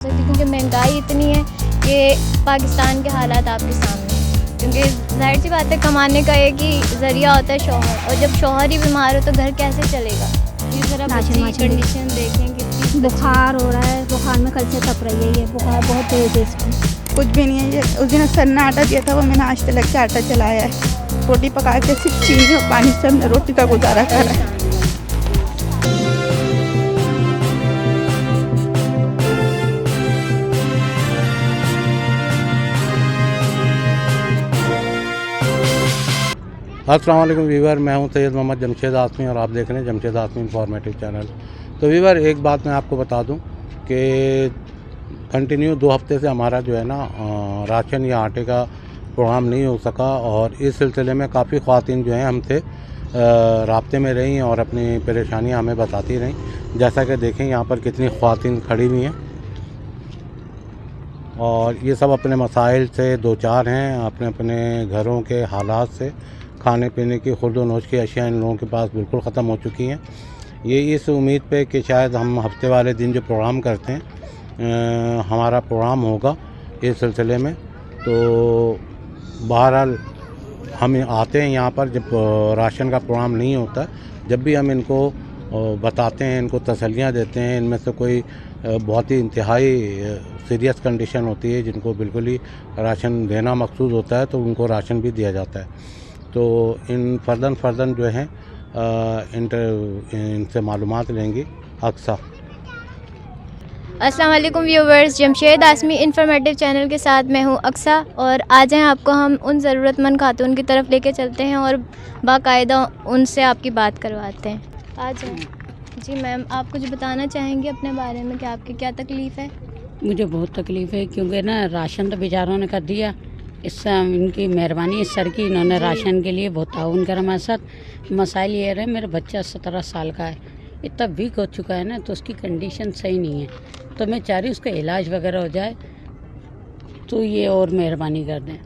क्योंकि महंगाई इतनी है कि पाकिस्तान के हालात आपके सामने हैं। क्योंकि जाहिर सी बात है, कमाने का एक ही ज़रिया होता है शौहर, और जब शौहर ही बीमार हो तो घर कैसे चलेगा। ये ज़रा बच्ची की कंडीशन देखें कि बुखार हो रहा है, बुखार में कल से तप रही है, ये बुखार बहुत तेज़ है इसको। कुछ भी नहीं है। ये उस दिन सन्ना आटा दिया था, वो मैंने आज तक के आटा चलाया है। रोटी पका के सिर्फ चीनी और पानी से हमने रोटी का गुजारा करा है। अस्सलाम वालेकुम वीवर, मैं हूं सैयद मोहम्मद जमशेद आसमी और आप देख रहे हैं जमशेद आसमी इंफॉर्मेटिव चैनल। तो वीवर, एक बात मैं आपको बता दूं कि कंटिन्यू 2 हफ्ते से हमारा जो है ना राशन या आटे का प्रोग्राम नहीं हो सका, और इस सिलसिले में काफ़ी ख़वातीन जो हैं हमसे राब्ते में रही और अपनी परेशानियां हमें बताती रहीं। जैसा कि देखें यहाँ पर कितनी ख़वातीन खड़ी हुई हैं और ये सब अपने मसाइल से दो चार हैं, अपने अपने घरों के हालात से। खाने पीने की खुर्द व नोश की अशिया इन लोगों के पास बिल्कुल ख़त्म हो चुकी हैं। ये इस उम्मीद पे कि शायद हम हफ्ते वाले दिन जो प्रोग्राम करते हैं हमारा प्रोग्राम होगा इस सिलसिले में। तो बहरहाल हम आते हैं यहाँ पर जब राशन का प्रोग्राम नहीं होता। जब भी हम इनको बताते हैं, इनको तसल्लियाँ देते हैं, इनमें से कोई बहुत ही इंतहाई सीरियस कंडीशन होती है जिनको बिल्कुल ही राशन देना मकसूद होता है, तो उनको राशन भी दिया जाता है। तो इन फ़र्दन जो हैं इनसे मालूमात लेंगी अक्सा। अस्सलाम वालेकुम व्यूवर्स, जमशेद आसमी इंफॉर्मेटिव चैनल के साथ मैं हूं अक्सा, और आज हैं आपको हम उन ज़रूरतमंद खातून की तरफ लेके चलते हैं और बाकायदा उनसे आपकी बात करवाते हैं। आज जी मैम, आप कुछ बताना चाहेंगे अपने बारे में कि आपकी क्या तकलीफ़ है? मुझे बहुत तकलीफ़ है क्योंकि ना राशन तो बेचारों ने कर दिया। इससे इनकी मेहरबानी इस सर की, इन्होंने राशन के लिए बहुत ताउन करा हमारे साथ। मसाइल ये रहे, मेरा बच्चा 17 साल का है, इतना वीक हो चुका है ना, तो उसकी कंडीशन सही नहीं है। तो मैं चाह रही उसका इलाज वगैरह हो जाए, तो ये और मेहरबानी कर दें।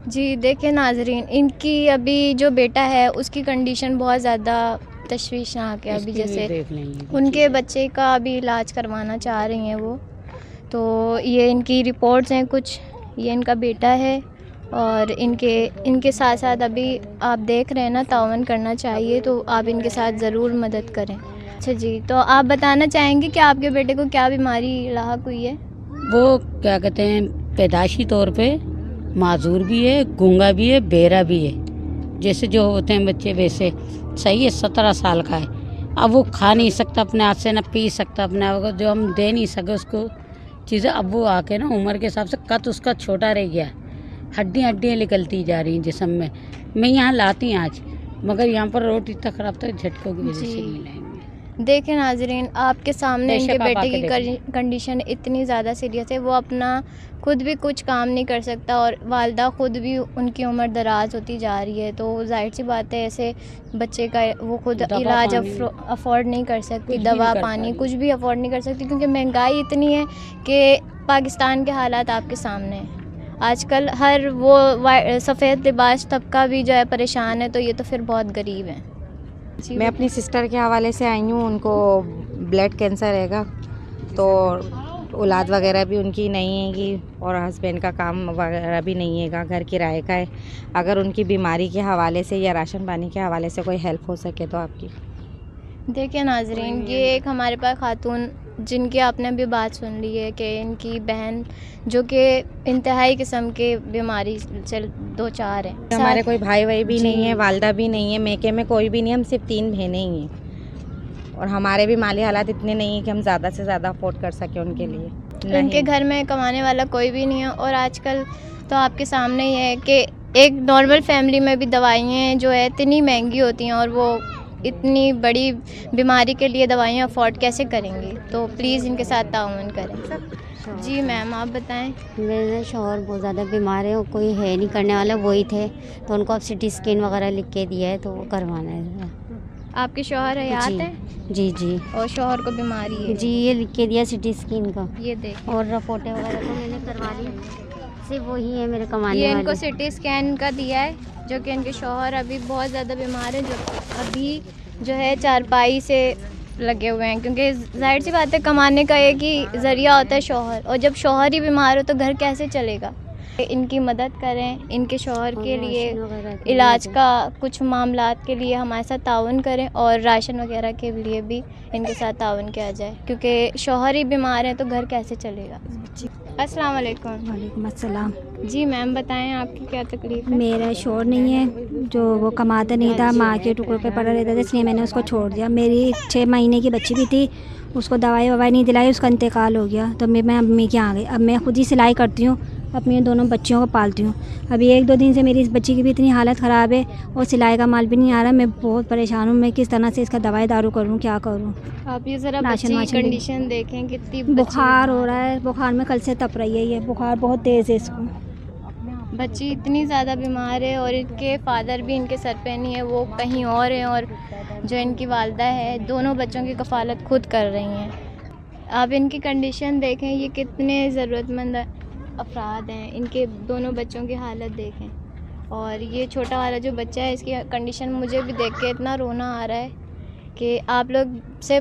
जी देखिए नाजरीन, इनकी अभी जो बेटा है उसकी कंडीशन बहुत ज़्यादा तशवीशनाक है। अभी जैसे देख लेंगे उनके बच्चे का अभी इलाज करवाना चाह रही हैं वो, तो ये इनकी रिपोर्ट्स हैं कुछ। ये इनका बेटा है और इनके साथ साथ अभी आप देख रहे हैं ना, तावन करना चाहिए, तो आप इनके साथ ज़रूर मदद करें। अच्छा जी, तो आप बताना चाहेंगे कि आपके बेटे को क्या बीमारी लाहक हुई है? वो क्या कहते हैं, पैदाशी तौर पे माजूर भी है, गूंगा भी है, बेरा भी है। जैसे जो होते हैं बच्चे वैसे सही है। 17 साल का है। अब वो खा नहीं सकता अपने हाथ से, ना पी सकता अपने आप को, जो हम दे नहीं सके उसको चीज़ें। अब वो आके ना उम्र के हिसाब से कद उसका छोटा रह गया, हड्डियाँ निकलती जा रही हैं जिस्म में। मैं यहाँ लाती आज, मगर यहाँ पर रोड इतना ख़राब था, झटकों की वजह से नहीं लाएंगे। देखें नाजरीन, आपके सामने इनके बेटे की कंडीशन इतनी ज़्यादा सीरियस है, वो अपना खुद भी कुछ काम नहीं कर सकता, और वालदा खुद भी, उनकी उम्र दराज होती जा रही है। तो जाहिर सी बात है, ऐसे बच्चे का वो खुद इलाज अफोर्ड नहीं कर सकती, दवा पानी कुछ भी अफोर्ड नहीं कर सकती, क्योंकि महंगाई इतनी है कि पाकिस्तान के हालात आपके सामने हैं। आजकल हर वो सफ़ेद लिबास तबका भी जो है परेशान है, तो ये तो फिर बहुत गरीब है। मैं अपनी सिस्टर के हवाले से आई हूँ। उनको ब्लड कैंसर हैगा, तो औलाद वगैरह भी उनकी नहीं हैगी, और हस्बैंड का काम वगैरह भी नहीं हैगा, घर किराए का है। अगर उनकी बीमारी के हवाले से या राशन पानी के हवाले से कोई हेल्प हो सके तो आपकी। देखिए नाजरीन, ये एक हमारे पास खातून जिनकी आपने अभी बात सुन ली है कि इनकी बहन जो कि इंतहाई किस्म के बीमारी से 2-4 हैं। हमारे कोई भाई वाई भी नहीं है, वालदा भी नहीं है, मेके में कोई भी नहीं, हम सिर्फ 3 बहनें ही हैं, और हमारे भी माली हालात इतने नहीं हैं कि हम ज़्यादा से ज़्यादा अफोर्ड कर सकें उनके लिए। उनके घर में कमाने वाला कोई भी नहीं है, और आजकल तो आपके सामने ही है कि एक नॉर्मल फैमिली में भी दवाइयाँ जो है इतनी महंगी होती हैं, और वो इतनी बड़ी बीमारी के लिए दवाइयाँ अफोर्ड कैसे करेंगी। तो प्लीज़ इनके साथ ताउन करें। जी मैम, आप बताएं। मेरे शौहर बहुत ज़्यादा बीमार है, कोई है नहीं करने वाला, वही थे, तो उनको अब सिटी स्कैन वगैरह लिख के दिया है, तो वो करवाना है। आपके शौहर हयात है? जी जी। और शौहर को बीमारी है? जी, ये लिख के दिया सिटी स्कैन का। ये देख, और रिपोर्टें वगैरह तो मैंने करवा ली, सिर्फ वही है मेरे कमाने ये वाले। इनको सिटी स्कैन का दिया है, जो कि इनके शौहर अभी बहुत ज़्यादा बीमार है, जो अभी जो है चारपाई से लगे हुए हैं, क्योंकि जाहिर सी बात है कमाने का एक ही ज़रिया होता है शौहर, और जब शौहर ही बीमार हो तो घर कैसे चलेगा। इनकी मदद करें, इनके शौहर के लिए इलाज का कुछ मामलात के लिए हमारे साथ ताउन करें, और राशन वगैरह के लिए भी इनके साथ ताउन किया जाए, क्योंकि शौहर ही बीमार हैं तो घर कैसे चलेगा। अस्सलाम वालेकुम। वालेकुम अस्सलाम। जी मैम, बताएं आपकी क्या तकलीफ है। मेरा शोर नहीं है, जो वो कमाता नहीं था, माँ के टुकड़ों पे पड़ा रहता था, इसलिए मैंने उसको छोड़ दिया। मेरी 6 महीने की बच्ची भी थी, उसको दवाई ववाई नहीं दिलाई, उसका इंतकाल हो गया। तो मैं अम्मी के यहाँ गई। अब मैं खुद ही सिलाई करती हूँ, अपनी दोनों बच्चियों को पालती हूँ। अभी 1-2 दिन से मेरी इस बच्ची की भी इतनी हालत ख़राब है और सिलाई का माल भी नहीं आ रहा। मैं बहुत परेशान हूँ, मैं किस तरह से इसका दवाई दारू करूँ, क्या करूँ। आप ये ज़रा बच्ची की कंडीशन देखें, कितनी बुखार हो रहा है, बुखार में कल से तप रही है, ये बुखार बहुत तेज़ है इसको। बच्ची इतनी ज़्यादा बीमार है, और इनके फादर भी इनके सर पे नहीं है, वो कहीं और हैं, और जो इनकी वालदा है दोनों बच्चों की कफ़ालत खुद कर रही हैं। आप इनकी कंडीशन देखें, ये कितने ज़रूरतमंद अफराद हैं, इनके दोनों बच्चों की हालत देखें। और ये छोटा वाला जो बच्चा है, इसकी कंडीशन मुझे भी देख के इतना रोना आ रहा है कि आप लोग से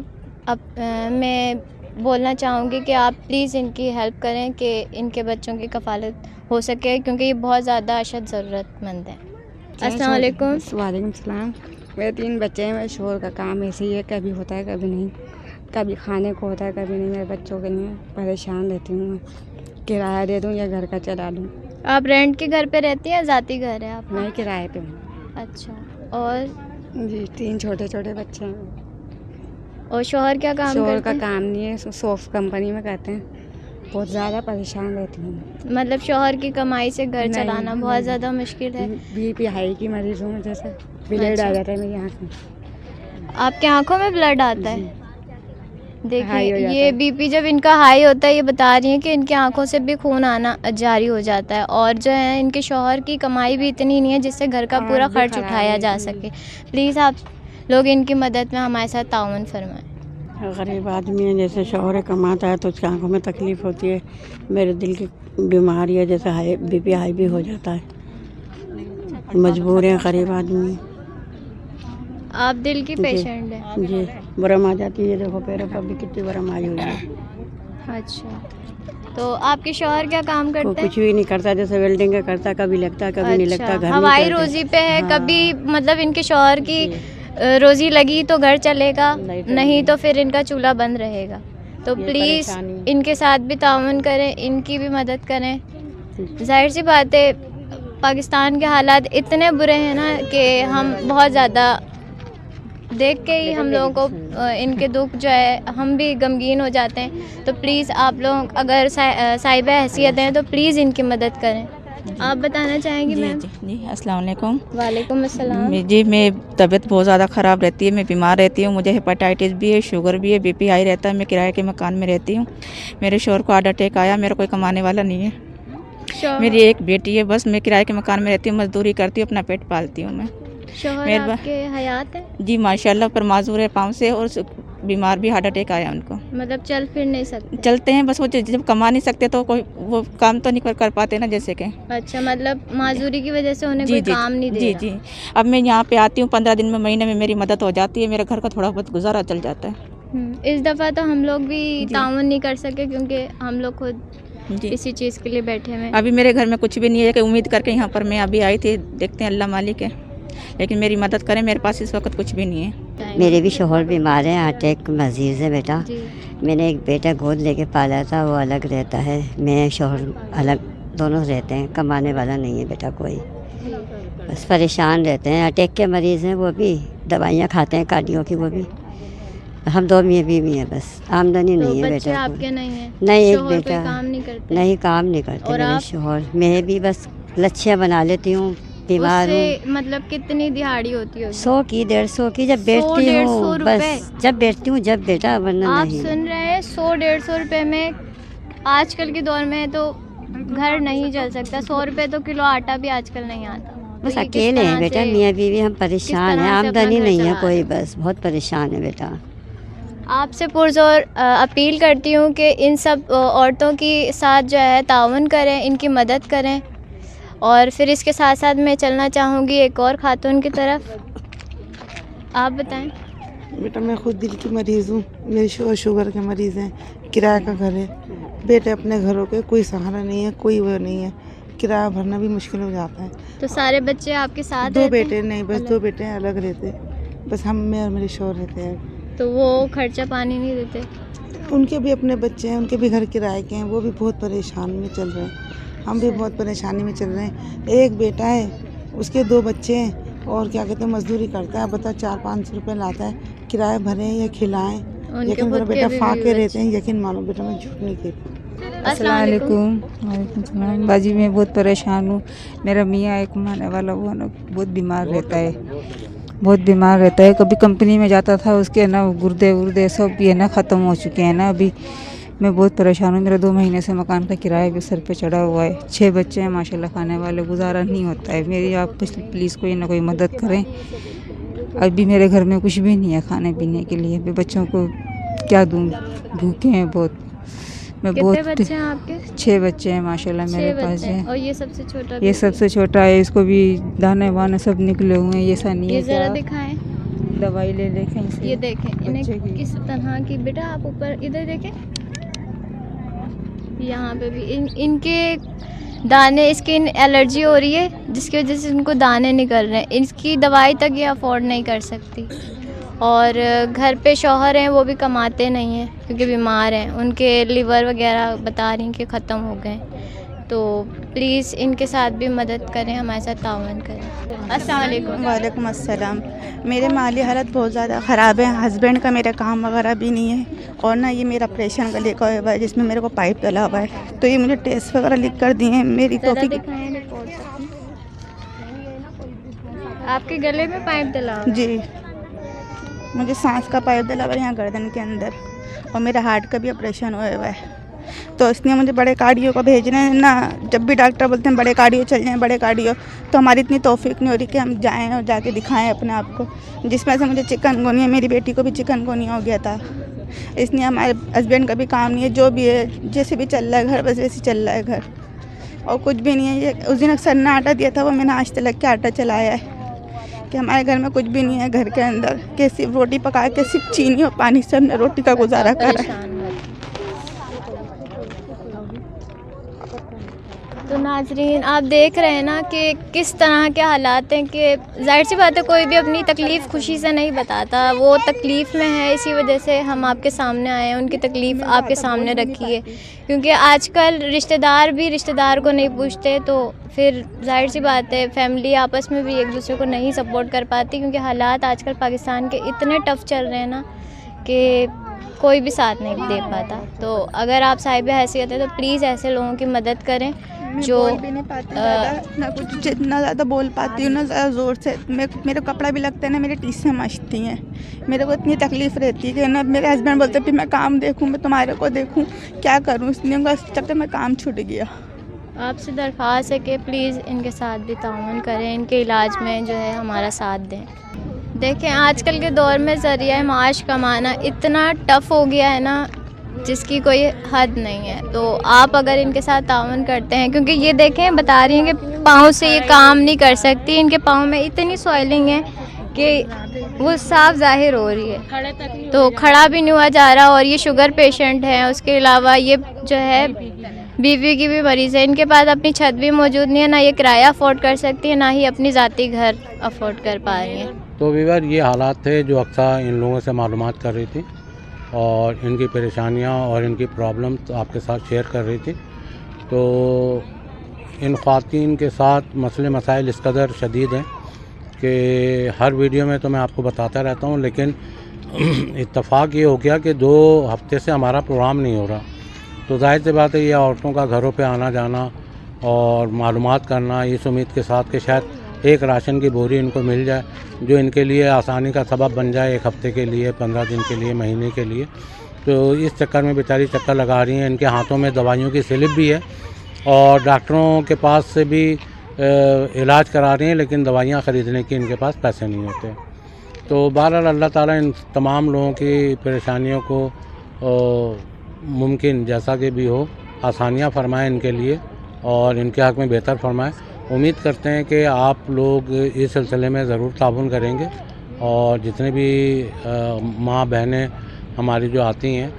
मैं बोलना चाहूँगी कि आप प्लीज़ इनकी हेल्प करें कि इनके बच्चों की कफ़ालत हो सके, क्योंकि ये बहुत ज़्यादा अशद ज़रूरतमंद है। अस्सलाम वालेकुम। वालेकुम सलाम। मेरे 3 बच्चे हैं, मेरे शोर का काम ऐसे ही है, कभी होता है कभी नहीं, कभी खाने को होता है कभी नहीं। मेरे बच्चों के लिए परेशान रहती हूँ, किराया दे दूँ या घर का चला लूँ। आप रेंट के घर पे रहती हैं या ज़ाती घर है आप? मैं किराए पे हूँ। अच्छा। और जी 3 छोटे छोटे बच्चे हैं। और शौहर क्या काम करते हैं? शोर का काम नहीं है, सॉफ्ट कंपनी में करते हैं। बहुत ज़्यादा परेशान रहती हूँ। मतलब शौहर की कमाई से घर चलाना बहुत ज़्यादा मुश्किल है। बीपी हाई की मरीज हूँ, जैसे ब्लड आ जाता है मेरी आँख में। आपके आंखों में ब्लड आता है? हाई देखिए, हो जाता ये है। बीपी जब इनका हाई होता है, ये बता रही हैं कि इनकी आंखों से भी खून आना जारी हो जाता है, और जो है इनके शौहर की कमाई भी इतनी नहीं है जिससे घर का पूरा खर्च उठाया जा सके। प्लीज़ आप लोग इनकी मदद में हमारे साथ ताउन फरमाएं। गरीब आदमी है, जैसे शौहर कमाता है तो उसकी आंखों में तकलीफ़ होती है। मेरे दिल की बीमारी है, जैसे हाई बीपी हाई भी हो जाता है, मजबूर है गरीब आदमी। आप दिल की पेशेंट हैं? जी, बरम आ जाती है, देखो पैरों पर भी कितनी बरम आई हुई है। अच्छा, तो आपके शौहर क्या काम करते हैं? कुछ भी नहीं करता, जैसे वेल्डिंग का करता, कभी लगता कभी नहीं लगता। घर में हवाई करते। रोजी पे है। हाँ। कभी मतलब इनके शौहर की रोजी लगी तो घर चलेगा, नहीं तो फिर इनका चूल्हा बंद रहेगा। तो प्लीज़ इनके साथ भी ताउन करें, इनकी भी मदद करें। जाहिर सी बात है पाकिस्तान के हालात इतने बुरे हैं ना कि हम बहुत ज़्यादा देख के ही हम लोगों को इनके दुख जो है हम भी गमगीन हो जाते हैं। तो प्लीज़ आप लोग अगर साहिबा हैसियत हैं तो प्लीज़ इनकी मदद करें। आप बताना चाहेंगी मैम? जी अस्सलाम वालेकुम। वालेकुम अस्सलाम। जी मैं तबीयत बहुत ज़्यादा ख़राब रहती है, मैं बीमार रहती हूँ, मुझे हेपेटाइटिस भी है, शुगर भी है, बीपी हाई रहता है। मैं किराए के मकान में रहती हूँ। मेरे शोहर को हार्ट अटैक आया, मेरा कोई कमाने वाला नहीं है। मेरी एक बेटी है, बस मैं किराए के मकान में रहती हूँ, मजदूरी करती हूँ, अपना पेट पालती हूँ मैं। शौहर आपके हयात है? जी माशाल्लाह, पर माजूर है पाँव से, और बीमार भी, हार्ट अटैक आया उनको। मतलब चल फिर नहीं सकते? चलते हैं, बस वो जब कमा नहीं सकते तो कोई वो काम तो नहीं कर पाते ना, जैसे कि। अच्छा, मतलब माजूरी की वजह से उन्हें कोई काम नहीं दे रहा। जी। अब मैं यहाँ पे आती हूँ, 15 दिन में, महीने में मेरी मदद हो जाती है, मेरे घर का थोड़ा बहुत गुजारा चल जाता है। इस दफ़ा तो हम लोग भी ताउन नहीं कर सके, क्योंकि हम लोग खुद इसी चीज़ के लिए बैठे हुए। अभी मेरे घर में कुछ भी नहीं है, कि उम्मीद करके यहाँ पर मैं अभी आई थी, देखते हैं अल्लाह मालिक है, लेकिन मेरी मदद करें, मेरे पास इस वक्त कुछ भी नहीं है। मेरे भी शौहर बीमार हैं, अटैक मजीज है बेटा। मैंने एक बेटा गोद लेके पाला था, वो अलग रहता है, मैं शौहर अलग, दोनों रहते हैं, कमाने वाला नहीं है बेटा कोई, बस परेशान रहते हैं। अटैक के मरीज़ हैं, वो भी दवाइयाँ खाते हैं कार्डियो की, वो भी। हम 2 मियाँ बीवी हैं, बस आमदनी नहीं है बेटा। आपके नहीं है? नहीं, एक बेटा काम नहीं करते? नहीं, काम नहीं करते मेरे शौहर। मैं भी बस लच्छियाँ बना लेती हूँ, बीमार हूँ। मतलब कितनी दिहाड़ी होती है? 100 की 150 की जब बैठती हूँ, बस जब बैठती हूँ जब बेटा, वरना आप नहीं। सुन रहे हैं, 100-150 रुपए में आजकल के दौर में तो घर नहीं चल सकता। 100 रुपए तो किलो आटा भी आजकल नहीं आता। बस अकेले हैं बेटा, मियाँ बीवी, हम परेशान हैं, आमदनी नहीं है कोई, बस बहुत परेशान है बेटा। आपसे पुरज़ोर अपील करती हूँ कि इन सब औरतों की साथ जो है ताउन करें, इनकी मदद करें। और फिर इसके साथ साथ मैं चलना चाहूँगी एक और खातून की तरफ। आप बताएं। बेटा मैं खुद दिल की मरीज़ हूँ, मेरे शोहर शुगर के मरीज़ हैं, किराए का घर है, बेटे अपने घरों के कोई सहारा नहीं है, कोई वो नहीं है, किराया भरना भी मुश्किल हो जाता है। तो सारे बच्चे आपके साथ दो रहते हैं? बेटे नहीं, बस 2 बेटे हैं, अलग रहते हैं, बस हम मैं और मेरे शोहर रहते हैं। तो वो खर्चा पानी नहीं देते? उनके भी अपने बच्चे हैं, उनके भी घर किराए के हैं, वो भी बहुत परेशान में चल रहे हैं, हम भी बहुत परेशानी में चल रहे हैं। एक बेटा है, उसके 2 बच्चे हैं और क्या कहते हैं मजदूरी करता है, बता 400-500 रुपये लाता है, किराए भरें या खिलाएं। यकीन करो बेटा फाके रहते हैं, यकीन मानो बेटा मैं झूठ नहीं कहती। अस्सलाम वालेकुम बाजी, मैं बहुत परेशान हूँ। मेरा मियाँ एक कमाने वाला वो ना बहुत बीमार रहता है, बहुत बीमार रहता है। कभी कंपनी में जाता था, उसके ना गुर्दे वुर्दे सब भी है ना ख़त्म हो चुके हैं ना। अभी मैं बहुत परेशान हूँ। मेरा 2 महीने से मकान का किराया भी सर पे चढ़ा हुआ है। 6 बच्चे हैं माशाल्लाह, खाने वाले, गुजारा नहीं होता है। मेरी आप प्लीज़ कोई ना कोई मदद करें। अभी मेरे घर में कुछ भी नहीं है खाने पीने के लिए। मैं बच्चों को क्या दूँ, भूखे हैं बहुत। मैं कितने बहुत बच्चे हैं आपके? 6 बच्चे हैं माशाल्लाह मेरे पास है। और ये सबसे छोटा? ये सबसे छोटा है, इसको भी दाने वाने सब निकले हुए हैं। ये ऐसा नहीं ये है जरा क्या दिखाएं, दवाई ले ले कहीं से। ये देखें इन्हें बच्चे की। किस तरह की। बेटा आप ऊपर इधर देखें, यहाँ पे भी इनके दाने, स्किन एलर्जी हो रही है जिसकी वजह से इनको दाने निकल रहे हैं। इसकी दवाई तक ये अफोर्ड नहीं कर सकती। और घर पे शौहर हैं, वो भी कमाते नहीं हैं क्योंकि बीमार हैं, उनके लिवर वगैरह बता रही हैं कि ख़त्म हो गए। तो प्लीज़ इनके साथ भी मदद करें, हमारे साथ ताउन करें। अस्सलाम वालेकुम। वालेकुम अस्सलाम। मेरे माली हालत बहुत ज़्यादा ख़राब है, हस्बैंड का मेरा काम वगैरह भी नहीं है, और ना ये मेरा ऑपरेशन का लिखा हुआ है जिसमें मेरे को पाइप डला हुआ है। तो ये मुझे टेस्ट वगैरह लिख कर दिए हैं। मेरी तौफीक आपके गले में पाइप डला हुआ है? जी, मुझे सांस का पाइप डला हुआ है यहाँ गर्दन के अंदर, और मेरा हार्ट का भी ऑपरेशन हुआ हुआ है। तो इसलिए मुझे बड़े कार्डियो को भेज रहे हैं ना। जब भी डॉक्टर बोलते हैं बड़े कार्डियो चल जाएं, बड़े कार्डियो, तो हमारी इतनी तौफीक नहीं हो रही कि हम जाएं और जाके दिखाएं अपने आप को। जिसमें से मुझे चिकनगुनिया, मेरी बेटी को भी चिकनगुनिया हो गया था, इसलिए हमारे हस्बैंड का भी काम नहीं है। जो भी है जैसे भी चल रहा है घर, बस वैसे चल रहा है घर, और कुछ भी नहीं है। ये उस दिन एक सन्ना आटा दिया था, वो मैंने आज तक के आटा चलाया है कि हमारे घर में कुछ भी नहीं है। घर के अंदर के सिर्फ रोटी पका के सिर्फ चीनी और पानी से हमने रोटी का गुजारा करा है। तो नाजरीन आप देख रहे हैं ना कि किस तरह के हालात हैं कि जाहिर सी बात है कोई भी अपनी तकलीफ़ खुशी से नहीं बताता। वो तकलीफ़ में है, इसी वजह से हम आपके सामने आए हैं, उनकी तकलीफ़ आपके सामने रखी है। क्योंकि आजकल रिश्तेदार भी रिश्तेदार को नहीं पूछते, तो फिर जाहिर सी बात है फैमिली आपस में भी एक दूसरे को नहीं सपोर्ट कर पाती, क्योंकि हालात आजकल पाकिस्तान के इतने टफ़ चल रहे हैं ना कि कोई भी साथ नहीं दे पाता। तो अगर आप साहिब हैसियत है तो प्लीज़ ऐसे लोगों की मदद करें जो बोल भी नहीं पाती ज़्यादा, ना कुछ जितना ज़्यादा बोल पाती हूँ ना ज़्यादा ज़ोर से। मेरे कपड़ा भी लगता है ना, मेरी टीसें मचती हैं। मेरे को इतनी तकलीफ़ रहती है कि ना मेरे हस्बैंड बोलते फिर मैं काम देखूँ, मैं तुम्हारे को देखूँ, क्या करूँ। इसलिए उनका चक्कर में काम छूट गया। आपसे दरख्वास्त है कि प्लीज़ इनके साथ भी ताउन करें, इनके इलाज में जो है हमारा साथ दें। देखें आजकल के दौर में ज़रिया माश कमाना इतना टफ़ हो गया है ना जिसकी कोई हद नहीं है। तो आप अगर इनके साथ ताउन करते हैं, क्योंकि ये देखें बता रही हैं कि पाँव से ये काम नहीं कर सकती, इनके पाँव में इतनी सॉइलिंग है कि वो साफ जाहिर हो रही है, तो खड़ा भी नहीं हुआ जा रहा। और ये शुगर पेशेंट है, उसके अलावा ये जो है बीवी की भी मरीज़ है। इनके पास अपनी छत भी मौजूद नहीं है, ना ये किराया अफोर्ड कर सकती है, ना ही अपनी ज़ाती घर अफोर्ड कर पा रही हैं। तो वीवर ये हालात थे जो अक्सर इन लोगों से मालूमात कर रही थी और इनकी परेशानियां और इनकी प्रॉब्लम आपके साथ शेयर कर रही थी। तो इन ख़वातीन के साथ मसले मसाइल इस कदर शदीद हैं कि हर वीडियो में तो मैं आपको बताता रहता हूं, लेकिन इत्तफ़ाक़ ये हो गया कि 2 हफ्ते से हमारा प्रोग्राम नहीं हो रहा। तो जाहिर सी बात है ये औरतों का घरों पे आना जाना और मालूमात करना इस उम्मीद के साथ कि शायद एक राशन की बोरी इनको मिल जाए जो इनके लिए आसानी का सबब बन जाए, 1 हफ़्ते के लिए, 15 दिन के लिए, महीने के लिए। तो इस चक्कर में बेचारी चक्कर लगा रही हैं। इनके हाथों में दवाइयों की स्लिप भी है और डॉक्टरों के पास से भी इलाज करा रही हैं, लेकिन दवाइयाँ ख़रीदने की इनके पास पैसे नहीं होते। तो बहरहाल अल्लाह ताला इन तमाम लोगों की परेशानियों को मुमकिन जैसा कि भी हो आसानियाँ फरमाएँ इनके लिए और इनके हक़ में बेहतर फरमाएँ। उम्मीद करते हैं कि आप लोग इस सिलसिले में ज़रूर ताउन करेंगे और जितने भी माँ बहनें हमारी जो आती हैं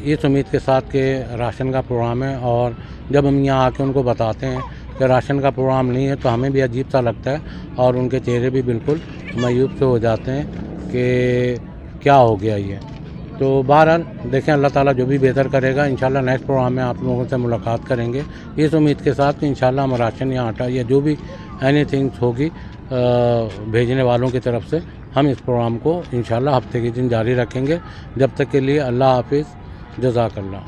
इस उम्मीद के साथ कि राशन का प्रोग्राम है, और जब हम यहाँ आके उनको बताते हैं कि राशन का प्रोग्राम नहीं है तो हमें भी अजीब सा लगता है और उनके चेहरे भी बिल्कुल मायूब से हो जाते हैं कि क्या हो गया ये। तो बहरहाल देखें, अल्लाह ताला जो भी बेहतर करेगा, इंशाल्लाह नेक्स्ट प्रोग्राम में आप लोगों से मुलाकात करेंगे इस उम्मीद के साथ कि इंशाल्लाह हम राशन या आटा या जो भी एनीथिंग होगी भेजने वालों की तरफ से हम इस प्रोग्राम को इंशाल्लाह हफ्ते के दिन जारी रखेंगे। जब तक के लिए अल्लाह हाफिज़, जज़ाकल्लाह।